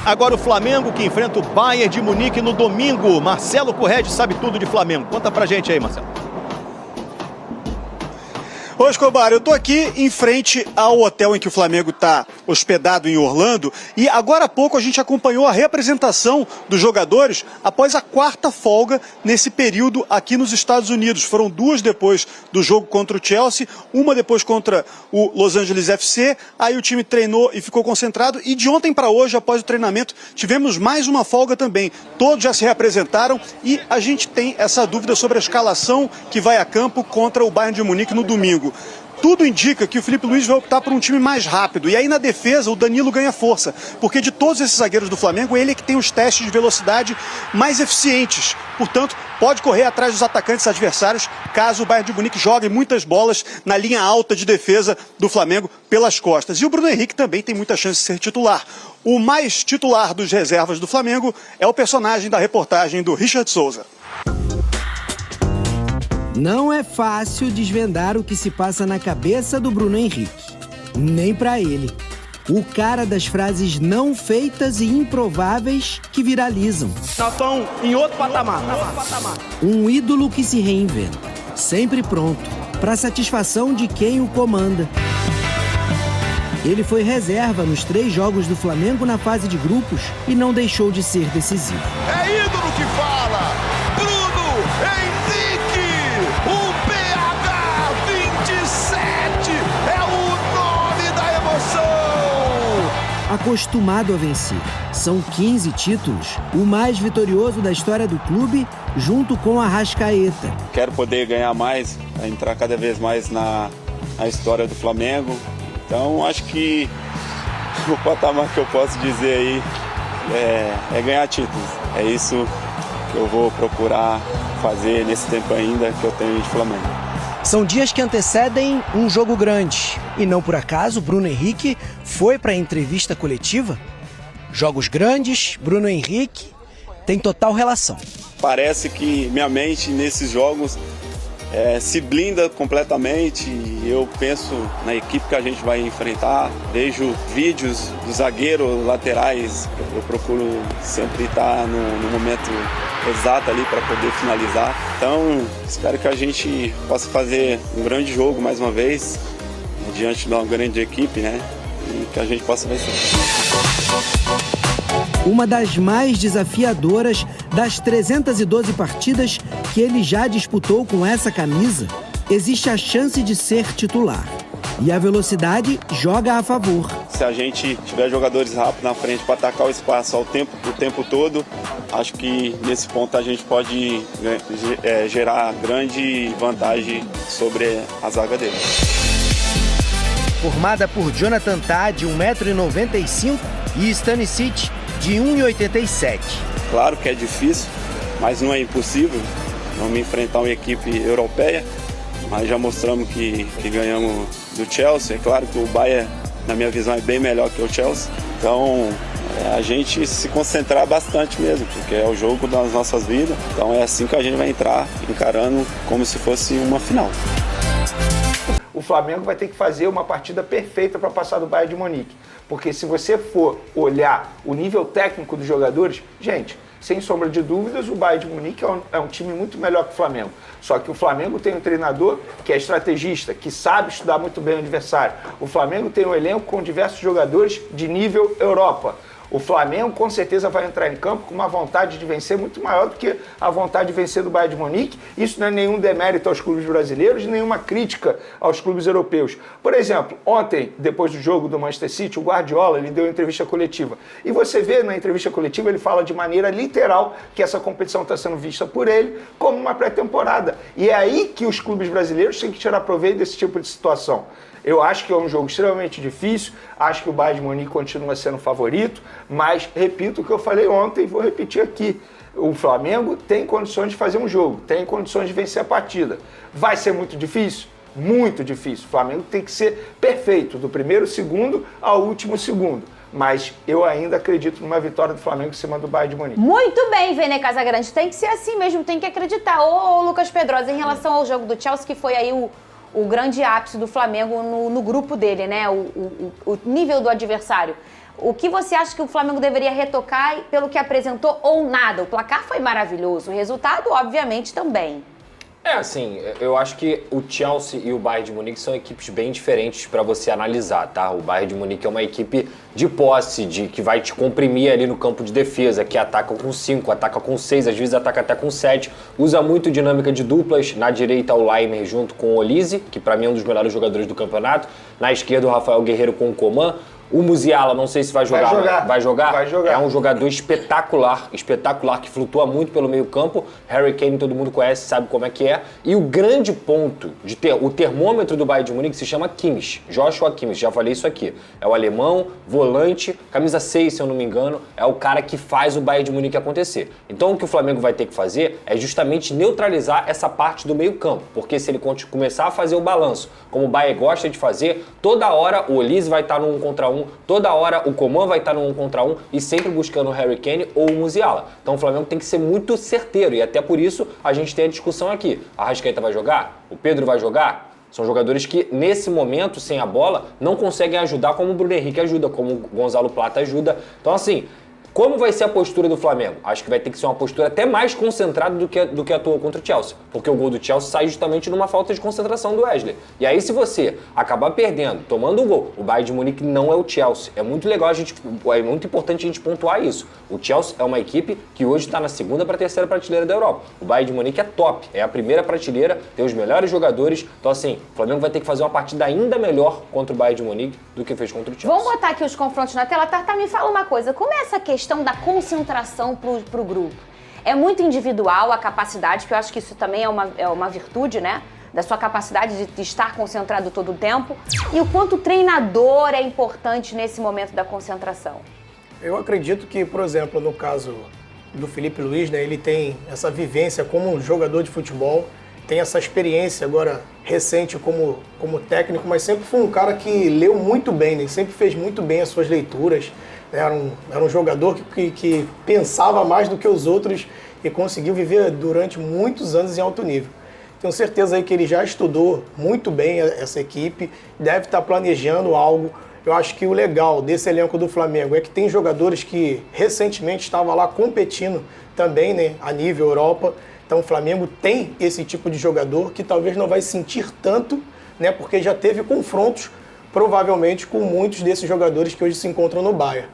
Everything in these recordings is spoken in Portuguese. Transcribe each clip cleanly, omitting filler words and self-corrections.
Agora o Flamengo que enfrenta o Bayern de Munique no domingo. Marcelo Corrêa sabe tudo de Flamengo. Conta pra gente aí, Marcelo. Ô Escobar, eu tô aqui em frente ao hotel em que o Flamengo está hospedado em Orlando e agora há pouco a gente acompanhou a representação dos jogadores após a 4ª folga nesse período aqui nos Estados Unidos. Foram 2 depois do jogo contra o Chelsea, uma depois contra o Los Angeles FC, aí o time treinou e ficou concentrado e de ontem para hoje, após o treinamento, tivemos mais uma folga também. Todos já se representaram e a gente tem essa dúvida sobre a escalação que vai a campo contra o Bayern de Munique no domingo. Tudo indica que o Felipe Luiz vai optar por um time mais rápido. E aí na defesa o Danilo ganha força. Porque de todos esses zagueiros do Flamengo, ele é que tem os testes de velocidade mais eficientes. Portanto, pode correr atrás dos atacantes adversários caso o Bayern de Munique jogue muitas bolas na linha alta de defesa do Flamengo pelas costas. E o Bruno Henrique também tem muita chance de ser titular. O mais titular dos reservas do Flamengo é o personagem da reportagem do Richard Souza. Não é fácil desvendar o que se passa na cabeça do Bruno Henrique. Nem pra ele. O cara das frases não feitas e improváveis que viralizam. Nós estamos em outro patamar. Um ídolo que se reinventa. Sempre pronto. Pra satisfação de quem o comanda. Ele foi reserva nos 3 jogos do Flamengo na fase de grupos e não deixou de ser decisivo. É ídolo que fala! Bruno Henrique! O PH 27 é o nome da emoção! Acostumado a vencer. São 15 títulos, o mais vitorioso da história do clube, junto com a Arrascaeta. Quero poder ganhar mais, entrar cada vez mais na história do Flamengo. Então, acho que o patamar que eu posso dizer aí é ganhar títulos. É isso que eu vou procurar fazer nesse tempo ainda que eu tenho de Flamengo. São dias que antecedem um jogo grande. E não por acaso, Bruno Henrique foi para a entrevista coletiva. Jogos grandes, Bruno Henrique tem total relação. Parece que minha mente nesses jogos se blinda completamente. Eu penso na equipe que a gente vai enfrentar, vejo vídeos dos zagueiros laterais, eu procuro sempre estar no momento exato ali para poder finalizar. Então, espero que a gente possa fazer um grande jogo mais uma vez, diante de uma grande equipe, né? E que a gente possa vencer. Uma das mais desafiadoras das 312 partidas que ele já disputou com essa camisa, existe a chance de ser titular. E a velocidade joga a favor. Se a gente tiver jogadores rápidos na frente para atacar o espaço o tempo todo, acho que nesse ponto a gente pode gerar grande vantagem sobre a zaga dele. Formada por Jonathan Tah, de 1,95 m, e Stanisic, de 1,87 m. Claro que é difícil, mas não é impossível. Vamos enfrentar uma equipe europeia, mas já mostramos que ganhamos do Chelsea. É claro que o Bayern, na minha visão, é bem melhor que o Chelsea. Então, a gente se concentrar bastante mesmo, porque é o jogo das nossas vidas. Então é assim que a gente vai entrar, encarando como se fosse uma final. O Flamengo vai ter que fazer uma partida perfeita para passar do Bayern de Munique. Porque se você for olhar o nível técnico dos jogadores, gente, sem sombra de dúvidas, o Bayern de Munique é um time muito melhor que o Flamengo. Só que o Flamengo tem um treinador que é estrategista, que sabe estudar muito bem o adversário. O Flamengo tem um elenco com diversos jogadores de nível Europa. O Flamengo com certeza vai entrar em campo com uma vontade de vencer muito maior do que a vontade de vencer do Bayern de Munique. Isso não é nenhum demérito aos clubes brasileiros, nenhuma crítica aos clubes europeus. Por exemplo, ontem, depois do jogo do Manchester City, o Guardiola ele deu uma entrevista coletiva. E você vê na entrevista coletiva, ele fala de maneira literal que essa competição está sendo vista por ele como uma pré-temporada. E é aí que os clubes brasileiros têm que tirar proveito desse tipo de situação. Eu acho que é um jogo extremamente difícil, acho que o Bayern de Munique continua sendo favorito, mas repito o que eu falei ontem e vou repetir aqui. O Flamengo tem condições de fazer um jogo, tem condições de vencer a partida. Vai ser muito difícil? Muito difícil. O Flamengo tem que ser perfeito, do primeiro segundo ao último segundo. Mas eu ainda acredito numa vitória do Flamengo em cima do Bayern de Munique. Muito bem, Vene Casagrande. Tem que ser assim mesmo, tem que acreditar. Ô, Lucas Pedrosa, em relação ao jogo do Chelsea, que foi aí o o grande ápice do Flamengo no grupo dele, né? O nível do adversário. O que você acha que o Flamengo deveria retocar pelo que apresentou ou nada? O placar foi maravilhoso, o resultado, obviamente, também. Assim, eu acho que o Chelsea e o Bayern de Munique são equipes bem diferentes para você analisar, tá? O Bayern de Munique é uma equipe de posse, que vai te comprimir ali no campo de defesa, que ataca com 5, ataca com 6, às vezes ataca até com 7, usa muito dinâmica de duplas, na direita o Laimer junto com o Olise, que para mim é um dos melhores jogadores do campeonato, na esquerda o Rafael Guerreiro com o Coman. O Musiala, não sei se vai jogar. Vai jogar? Vai jogar. É um jogador espetacular, que flutua muito pelo meio campo. Harry Kane todo mundo conhece, sabe como é que é. E o grande ponto, o termômetro do Bayern de Munique se chama Kimmich, Joshua Kimmich, já falei isso aqui. É o alemão, volante, camisa 6, se eu não me engano, é o cara que faz o Bayern de Munique acontecer. Então o que o Flamengo vai ter que fazer é justamente neutralizar essa parte do meio campo, porque se ele começar a fazer o balanço, como o Bayern gosta de fazer, toda hora o Olise vai estar no 1 contra 1, toda hora o Coman vai estar no 1 contra 1 e sempre buscando o Harry Kane ou o Musiala. Então o Flamengo tem que ser muito certeiro e até por isso a gente tem a discussão aqui. A Arrascaeta vai jogar? O Pedro vai jogar? São jogadores que, nesse momento, sem a bola, não conseguem ajudar como o Bruno Henrique ajuda, como o Gonzalo Plata ajuda. Então, assim, como vai ser a postura do Flamengo? Acho que vai ter que ser uma postura até mais concentrada do que atuou contra o Chelsea. Porque o gol do Chelsea sai justamente numa falta de concentração do Wesley. E aí, se você acabar perdendo, tomando um gol, o Bayern de Munique não é o Chelsea. É muito legal, é muito importante a gente pontuar isso. O Chelsea é uma equipe que hoje está na 2ª para a 3ª prateleira da Europa. O Bayern de Munique é top, é a 1ª prateleira, tem os melhores jogadores. Então, assim, o Flamengo vai ter que fazer uma partida ainda melhor contra o Bayern de Munique do que fez contra o Chelsea. Vamos botar aqui os confrontos na tela. Tartar, me fala uma coisa, como é essa questão da concentração pro grupo? É muito individual a capacidade, que eu acho que isso também é uma virtude, né? Da sua capacidade de estar concentrado todo o tempo. E o quanto o treinador é importante nesse momento da concentração. Eu acredito que, por exemplo, no caso do Felipe Luiz, né, ele tem essa vivência como jogador de futebol, tem essa experiência agora recente como técnico, mas sempre foi um cara que leu muito bem, né? Sempre fez muito bem as suas leituras. Era um jogador que pensava mais do que os outros e conseguiu viver durante muitos anos em alto nível. Tenho certeza aí que ele já estudou muito bem essa equipe, deve estar planejando algo. Eu acho que o legal desse elenco do Flamengo é que tem jogadores que recentemente estavam lá competindo também, né, a nível Europa. Então o Flamengo tem esse tipo de jogador que talvez não vai sentir tanto, né, porque já teve confrontos provavelmente com muitos desses jogadores que hoje se encontram no Bayern.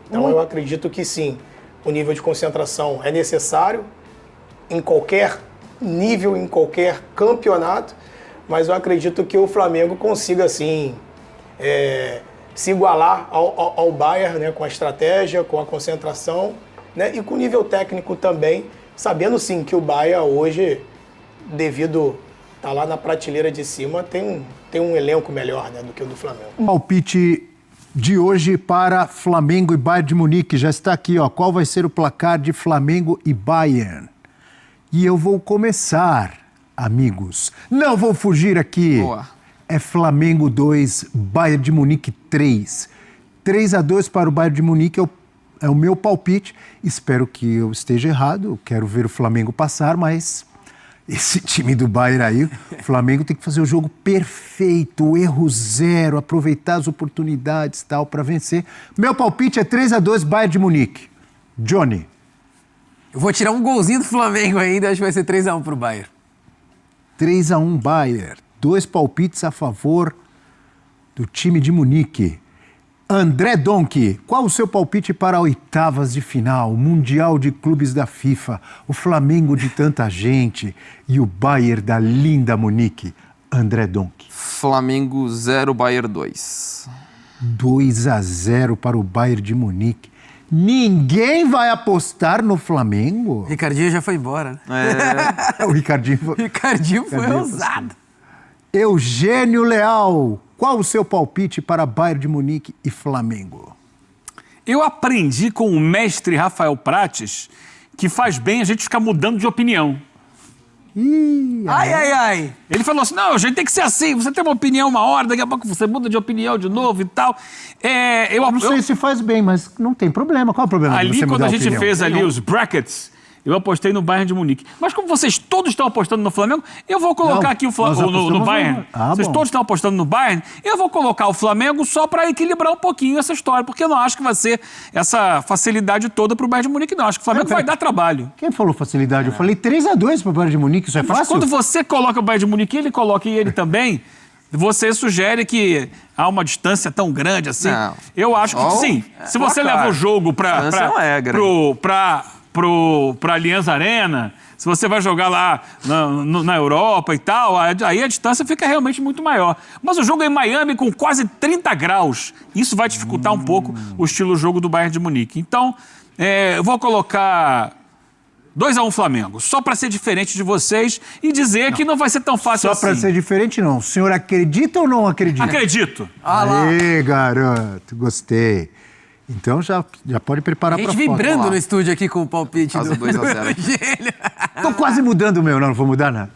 Então eu acredito que sim, o nível de concentração é necessário em qualquer nível, em qualquer campeonato, mas eu acredito que o Flamengo consiga, assim, se igualar ao Bayern, né, com a estratégia, com a concentração, né, e com o nível técnico também, sabendo sim que o Bayern hoje, devido estar lá na prateleira de cima, tem um elenco melhor, né, do que o do Flamengo. Palpite de hoje para Flamengo e Bayern de Munique. Já está aqui, ó. Qual vai ser o placar de Flamengo e Bayern? E eu vou começar, amigos. Não vou fugir aqui. Boa. É Flamengo 2, Bayern de Munique 3. 3-2 para o Bayern de Munique é o meu palpite. Espero que eu esteja errado. Quero ver o Flamengo passar, mas esse time do Bayern aí, o Flamengo tem que fazer o jogo perfeito, erro zero, aproveitar as oportunidades e tal para vencer. Meu palpite é 3-2 Bayern de Munique. Johnny. Eu vou tirar um golzinho do Flamengo ainda, acho que vai ser 3-1 pro Bayern. 3-1 Bayern. 2 palpites a favor do time de Munique. André Donk, qual o seu palpite para oitavas de final, Mundial de Clubes da FIFA, o Flamengo de tanta gente e o Bayern da linda Munique? André Donk. Flamengo 0, Bayern 2. 2-0 para o Bayern de Munique. Ninguém vai apostar no Flamengo? Ricardinho já foi embora. O Ricardinho foi ousado. Eugênio Leal, qual o seu palpite para Bayern de Munique e Flamengo? Eu aprendi com o mestre Rafael Prates que faz bem a gente ficar mudando de opinião. Ai. Ele falou assim, não, a gente tem que ser assim, você tem uma opinião uma hora, daqui a pouco você muda de opinião de novo e tal. Eu não sei se faz bem, mas não tem problema. Qual é o problema de você ali, mudar quando a a gente opinião? fez ali os brackets, eu apostei no Bayern de Munique. Mas como vocês todos estão apostando no Flamengo, eu vou colocar aqui o Flamengo no Bayern. Vocês todos estão apostando no Bayern, eu vou colocar o Flamengo só para equilibrar um pouquinho essa história, porque eu não acho que vai ser essa facilidade toda para o Bayern de Munique, não. Acho que o Flamengo vai dar trabalho. Quem falou facilidade? Eu falei 3-2 para o Bayern de Munique, isso é fácil? Mas quando você coloca o Bayern de Munique, ele coloca e ele também... Você sugere que há uma distância tão grande assim? Não. Eu acho que sim. Se você leva o jogo para Allianz Arena, se você vai jogar lá na Europa e tal, aí a distância fica realmente muito maior. Mas o jogo é em Miami com quase 30 graus. Isso vai dificultar um pouco o estilo de jogo do Bayern de Munique. Então, eu vou colocar 2-1 Flamengo, só para ser diferente de vocês e dizer que não vai ser tão fácil assim. Só para ser diferente, não. O senhor acredita ou não acredita? Acredito. Aê, garoto, gostei. Então já pode preparar para fora. A gente vibrando no estúdio aqui com o palpite do 2-0. Tô quase mudando o meu, não vou mudar nada.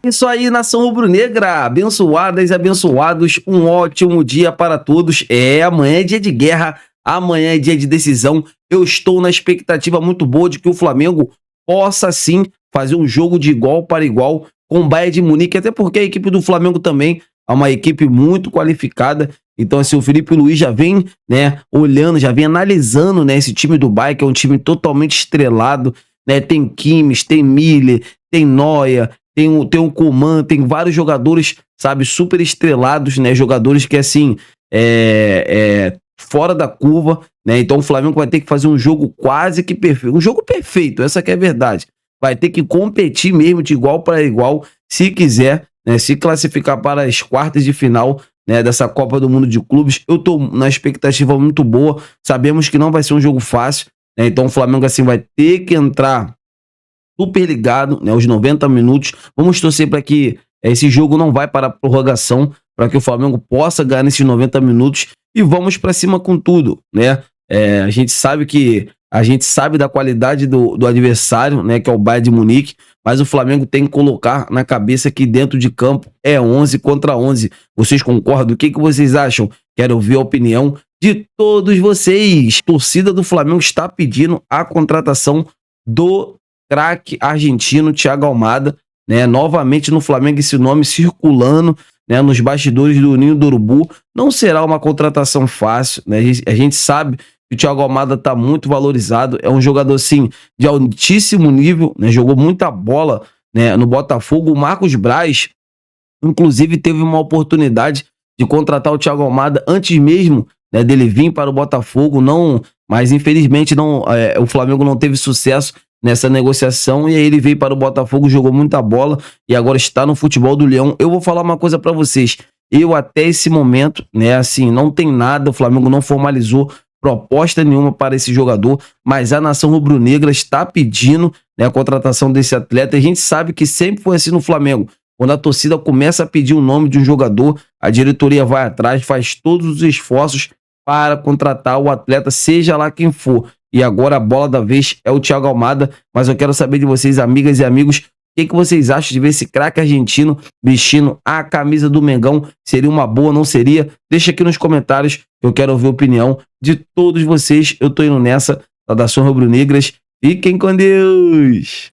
Isso aí, nação rubro-negra, abençoadas e abençoados, um ótimo dia para todos. Amanhã é dia de guerra, amanhã é dia de decisão. Eu estou na expectativa muito boa de que o Flamengo possa sim fazer um jogo de igual para igual com o Bayern de Munique, até porque a equipe do Flamengo também é uma equipe muito qualificada. Então, assim, o Felipe Luiz já vem, né, olhando, já vem analisando, né, esse time do Bayern, que é um time totalmente estrelado, né, tem Kimmich, tem Miller, tem Neuer, tem o Coman, tem vários jogadores, sabe, super estrelados, né, jogadores que, assim, fora da curva, né, então o Flamengo vai ter que fazer um jogo quase que perfeito, um jogo perfeito, essa que é a verdade, vai ter que competir mesmo de igual para igual, se quiser, né, se classificar para as quartas de final, né, dessa Copa do Mundo de Clubes. Eu tô na expectativa muito boa, sabemos que não vai ser um jogo fácil, né, então o Flamengo assim vai ter que entrar super ligado, né, os 90 minutos, vamos torcer para que esse jogo não vai para a prorrogação, para que o Flamengo possa ganhar nesses 90 minutos e vamos para cima com tudo, né, a gente sabe da qualidade do adversário, né, que é o Bayern de Munique, mas o Flamengo tem que colocar na cabeça que dentro de campo é 11 contra 11. Vocês concordam? O que vocês acham? Quero ouvir a opinião de todos vocês. A torcida do Flamengo está pedindo a contratação do craque argentino Thiago Almada, né, novamente no Flamengo, esse nome circulando, né, nos bastidores do Ninho do Urubu. Não será uma contratação fácil, né? A gente sabe que o Thiago Almada está muito valorizado, é um jogador assim de altíssimo nível, né? Jogou muita bola, né, no Botafogo. O Marcos Braz, inclusive, teve uma oportunidade de contratar o Thiago Almada antes mesmo, né, dele vir para o Botafogo, mas infelizmente o Flamengo não teve sucesso nessa negociação e aí ele veio para o Botafogo, jogou muita bola e agora está no futebol do Leão. Eu vou falar uma coisa para vocês, eu até esse momento, né, assim, não tem nada, o Flamengo não formalizou proposta nenhuma para esse jogador, mas a nação rubro-negra está pedindo, né, a contratação desse atleta. A gente sabe que sempre foi assim no Flamengo. Quando a torcida começa a pedir o nome de um jogador, a diretoria vai atrás, faz todos os esforços para contratar o atleta, seja lá quem for. E agora a bola da vez é o Thiago Almada, mas eu quero saber de vocês, amigas e amigos, o que vocês acham de ver esse craque argentino vestindo a camisa do Mengão? Seria uma boa, não seria? Deixa aqui nos comentários, eu quero ouvir a opinião de todos vocês. Eu tô indo nessa. Saudações rubro-negras. Fiquem com Deus!